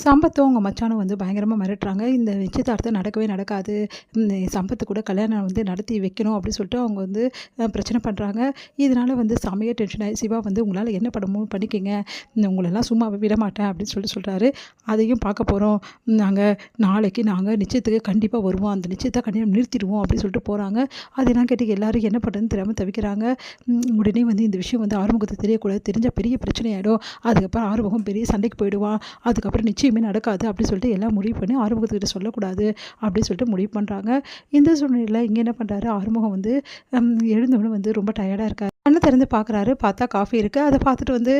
சம்பத்தும் அவங்க மச்சானும் வந்து பயங்கரமா மிரட்டுறாங்க. இந்த நிச்சயதார்த்தம் நடக்கவே நடக்காது. சம்பத்து கூட கல்யாணம் வந்து நடத்தி வைக்கணும் அப்படின்னு சொல்லிட்டு அவங்க வந்து பிரச்சனை பண்றாங்க. இதனால வந்து செமையா டென்ஷன் ஆயி சிவா வந்து உங்களால என்ன பண்ண பண்ணிக்கங்க. உங்களெல்லாம் சும்மாவே விடமாட்டேன் அப்படின்னு சொல்லிட்டு சொல்றாரு. அதையும் பார்க்க போறோம். நாங்க நாளைக்கு நிச்சயத்துக்கு கண்டிப்பா வருவோம். அந்த நிச்சயத்த கண்டிப்பா நிறுத்திடுவோம் அப்படின்னு சொல்லிட்டு போறாங்க. அதெல்லாம் கேட்டு எல்லாரும் என்ன பண்றதுன்னு தெரியாம தவிக்கிறாங்க. உடனே வந்து இந்த விஷயம் வந்து ஆறுமுகத்துக்கு தெரியக்கூடாது. தெரிஞ்சா பெரிய பிரச்சனையாயிடும். அதுக்கப்புறம் ஆறுமுகம் பெரிய சண்டைக்கு போயிடுவான். அதுக்கப்புறம் நிச்சயமே நடக்காது அப்படின்னு சொல்லிட்டு எல்லாம் முடிவு பண்ணி ஆறுமுகத்துக்கிட்ட சொல்லக்கூடாது அப்படின்னு சொல்லிட்டு முடிவு பண்ணுறாங்க. இந்த சூழ்நிலையில் இங்கே என்ன பண்ணுறாரு ஆறுமுகம் வந்து எழுந்தவொடனே வந்து ரொம்ப டயர்டாக இருக்காரு. கண்ணை திறந்து பார்க்குறாரு. பார்த்தா காஃபி இருக்குது. அதை பார்த்துட்டு வந்து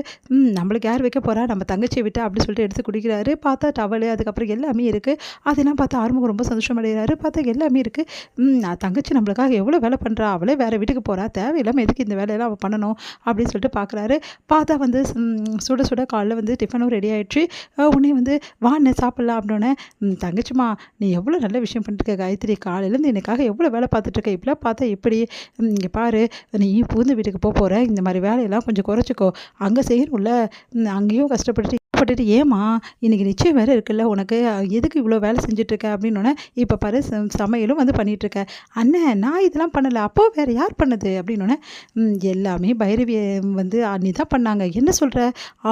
நம்மளுக்கு யார் வைக்க போகிறா, நம்ம தங்கச்சியை விட்டு அப்படின்னு சொல்லிட்டு எடுத்து குடிக்கிறாரு. பார்த்தா டவலு அதுக்கப்புறம் எல்லாமே இருக்குது. அதெல்லாம் பார்த்தா ஆறுமுகம் ரொம்ப சந்தோஷம் அடைகிறாரு. பார்த்தா எல்லாமே இருக்குது. தங்கச்சி நம்மளுக்காக எவ்வளோ வேலை பண்ணுறா, அவளே வேறு வீட்டுக்கு போகிறா, தேவையில்லாமல் எதுக்கு இந்த வேலையெல்லாம் அவள் பண்ணணும் அப்படின்னு சொல்லிட்டு பார்க்குறாரு. பார்த்தா வந்து சுட சுட காலைல வந்து டிஃபனும் ரெடி ஆகிடுச்சு. உடனே வந்து வாண்ணே சாப்பிட்லாம் அப்படின்னோடனே தங்கச்சிம்மா நீ எவ்வளோ நல்ல விஷயம் பண்ணிருக்க காயத்ரி, காலையிலேருந்து எனக்காக எவ்வளோ வேலை பார்த்துட்ருக்க, இப்படிலாம் பார்த்தா எப்படி, இங்கே பாரு நீ புகுந்த வீட்டுக்கு போகிற, இந்த மாதிரி வேலையெல்லாம் கொஞ்சம் குறைச்சிக்கோ, அங்கே செய்யணும்ல, அங்கேயும் கஷ்டப்பட்டுட்டு ஏம்மா இன்னைக்கு நிச்சயம் வேறு இருக்குல்ல உனக்கு, எதுக்கு இவ்வளோ வேலை செஞ்சிட்ருக்க அப்படின்னோடனே இப்போ பாரு சமையலும் வந்து பண்ணிகிட்ருக்க. அண்ணன் நான் இதெல்லாம் பண்ணலை, அப்போ வேறு யார் பண்ணுது அப்படின்னோடனே எல்லாமே பைரவி வந்து அண்ணி தான் பண்ணாங்க. என்ன சொல்கிற?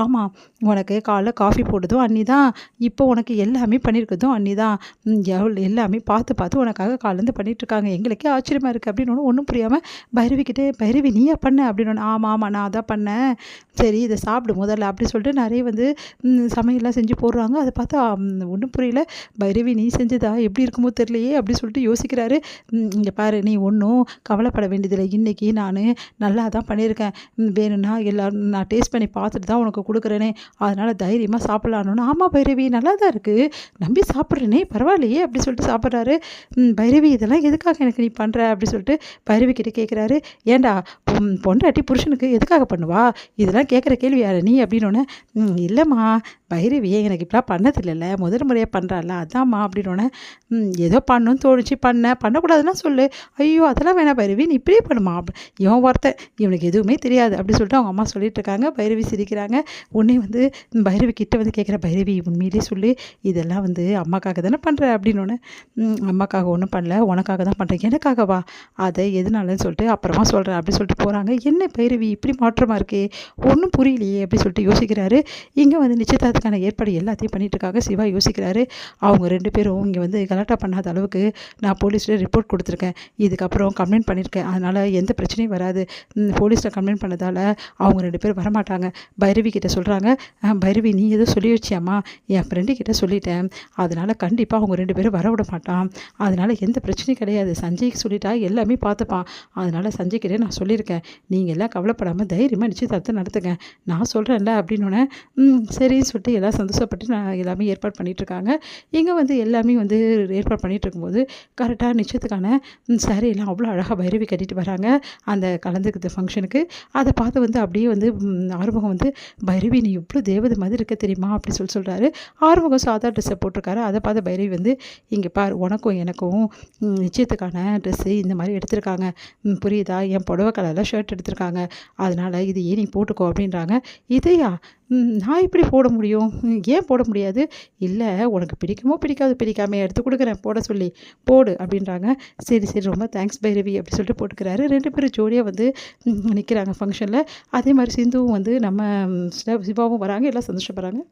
ஆமாம், உனக்கு காலைல காஃபி போட்டதும் அண்ணி தான், இப்போ உனக்கு எல்லாமே பண்ணியிருக்கதும் அண்ணி தான். எல்லாமே பார்த்து பார்த்து உனக்காக காலேருந்து பண்ணிகிட்ருக்காங்க. எங்களுக்கே ஆச்சரியமாக இருக்குது அப்படின்னு ஒன்றும் புரியாமல் பைரவிக்கிட்டே, பைரவி நீயா பண்ண அப்படின்னோடனே ஆமாம் ஆமாம் நான் அதான் பண்ணேன், சரி இதை சாப்பிடு முதல்ல அப்படி சொல்லிட்டு நிறைய வந்து சமையல்லாம் செஞ்சு போடுறாங்க. அதை பார்த்தா ஒன்றும் புரியல. பைரவி நீ செஞ்சதா எப்படி இருக்குமோ தெரியலையே அப்படி சொல்லிட்டு யோசிக்கிறாரு. இங்கே பாரு நீ ஒன்றும் கவலைப்பட வேண்டியதில்லை, இன்றைக்கி நான் நல்லா தான் பண்ணியிருக்கேன், வேணும்னா எல்லோரும் நான் டேஸ்ட் பண்ணி பார்த்துட்டு தான் உனக்கு கொடுக்குறேனே, அதனால் தைரியமாக சாப்பிட்லான்னு. ஆமாம் பைரவி நல்லா தான் இருக்குது, நம்பி சாப்பிட்றேனே பரவாயில்லையே அப்படி சொல்லிட்டு சாப்பிட்றாரு. பைரவி இதெல்லாம் எதுக்காக எனக்கு நீ பண்ணுற அப்படி சொல்லிட்டு பைரவி கிட்டே கேட்குறாரு. ஏண்டா பொண்டாட்டி புருஷனுக்கு எதுக்காக பண்ணுவா, இதெல்லாம் கேட்குற கேள்வி யார் நீ அப்படின்னோடனே இல்லைம்மா பைரவியே எனக்கு இப்படிலாம் பண்ணதில்லைல்ல, முதல் முறையாக பண்ணுறாள்ல அதாம்மா அப்படின்னோடனே ஏதோ பண்ணணும்னு தோணுச்சு பண்ணக்கூடாதுன்னா சொல்லு. ஐயோ அதெல்லாம் வேணாம் பைரவி நீ இப்படியே பண்ணுமா, இவன் ஒருத்தன் இவனுக்கு எதுவுமே தெரியாது அப்படி சொல்லிட்டு அவங்க அம்மா சொல்லிட்டு இருக்காங்க. பைரவி சிரிக்கிறாங்க. உடனே வந்து பைரவி கிட்ட வந்து கேட்குற, பைரவி உண்மையிலே சொல்லி இதெல்லாம் வந்து அம்மாக்காக தானே பண்ணுற அப்படின்னோடனே அம்மாக்காக ஒன்றும் பண்ணல, உனக்காக தான் பண்ணுறேன். எனக்காகவா, அதை எதுனாலன்னு சொல்லிட்டு அப்புறமா சொல்கிறேன் அப்படி சொல்லிட்டு போகிறாங்க. என்ன பைரவி இப்படி மாற்றமாக இருக்கே, ஒன்றும் புரியலையே அப்படி சொல்லிட்டு யோசிக்கிறாரு. இங்கே வந்து நிச்சயதார்த்தத்துக்கான ஏற்பாடு எல்லாத்தையும் பண்ணிட்டு இருக்காங்க. சிவா யோசிக்கிறாரு. அவங்க 2 பேரும் இங்கே வந்து கலாட்டா பண்ணாத அளவுக்கு நான் போலீஸில் ரிப்போர்ட் கொடுத்துருக்கேன், இதுக்கப்புறம் கம்ப்ளைண்ட் பண்ணியிருக்கேன், அதனால் எந்த பிரச்சனையும் வராது. போலீஸில் கம்ப்ளைண்ட் பண்ணதால் அவங்க 2 பேரும் வரமாட்டாங்க. பைரவி கிட்ட சொல்கிறாங்க. பைரவி நீ எதுவும் சொல்லி வச்சியாம்மா, என் ஃப்ரெண்டு கிட்ட சொல்லிட்டேன், அதனால் கண்டிப்பாக அவங்க 2 பேரும் வர விட மாட்டான், அதனால் எந்த பிரச்சனையும் கிடையாது, சஞ்சய்க்கு சொல்லிட்டா எல்லாமே பார்த்துப்பான், அதனால் சஞ்சய் கிட்டே நான் சொல்லியிருக்கேன், நீங்கள் எல்லாம் கவலைப்படாமல் தைரியமாக நிச்சயதார்த்தம் நடத்துங்க, நான் சொல்கிறேன்ல அப்படின்னோடனே சரின்னு சொல்லிட்டு எல்லாம் சந்தோஷப்பட்டு நான் எல்லாமே ஏற்பாடு பண்ணிகிட்ருக்காங்க. இங்கே வந்து எல்லாமே வந்து ஏற்பாடு பண்ணிகிட்டு இருக்கும்போது கரெக்டாக நிச்சயத்துக்கான சாரியெல்லாம் அவ்வளோ அழகாக பைரவி கட்டிட்டு வராங்க அந்த கலந்துக்கிற ஃபங்க்ஷனுக்கு. அதை பார்த்து வந்து அப்படியே வந்து ஆறுமுகம் வந்து பைரவி நீ இவ்வளோ தேவதை மாதிரி இருக்க தெரியுமா அப்படி சொல்கிறாரு. ஆறுமுகம் சாதா ட்ரெஸ்ஸை போட்டிருக்காரு. அதை பார்த்து பைரவி வந்து இங்கே பார் உனக்கும் எனக்கும் நிச்சயத்துக்கான ட்ரெஸ்ஸு இந்த மாதிரி எடுத்திருக்காங்க, புரியுதா, என் புடவை கலரில் ஷர்ட் எடுத்திருக்காங்க, அதனால் இது ஏன் நீ போட்டுக்கோ அப்படின்றாங்க. இதையா நான் எப்படி போட முடியும், ஏன் போட முடியாது, இல்லை உனக்கு பிடிக்குமோ பிடிக்காம எடுத்து கொடுக்குறேன் போட சொல்லி போடு அப்படின்றாங்க. சரி சரி ரொம்ப தேங்க்ஸ் பைரவி அப்படி சொல்லிட்டு போட்டுக்கிறாரு. 2 பேரும் ஜோடியாக வந்து நிற்கிறாங்க ஃபங்க்ஷனில். அதே மாதிரி சிந்துவும் வந்து நம்ம சிவாவும் வராங்க, எல்லாம் சந்தோஷப்படுறாங்க.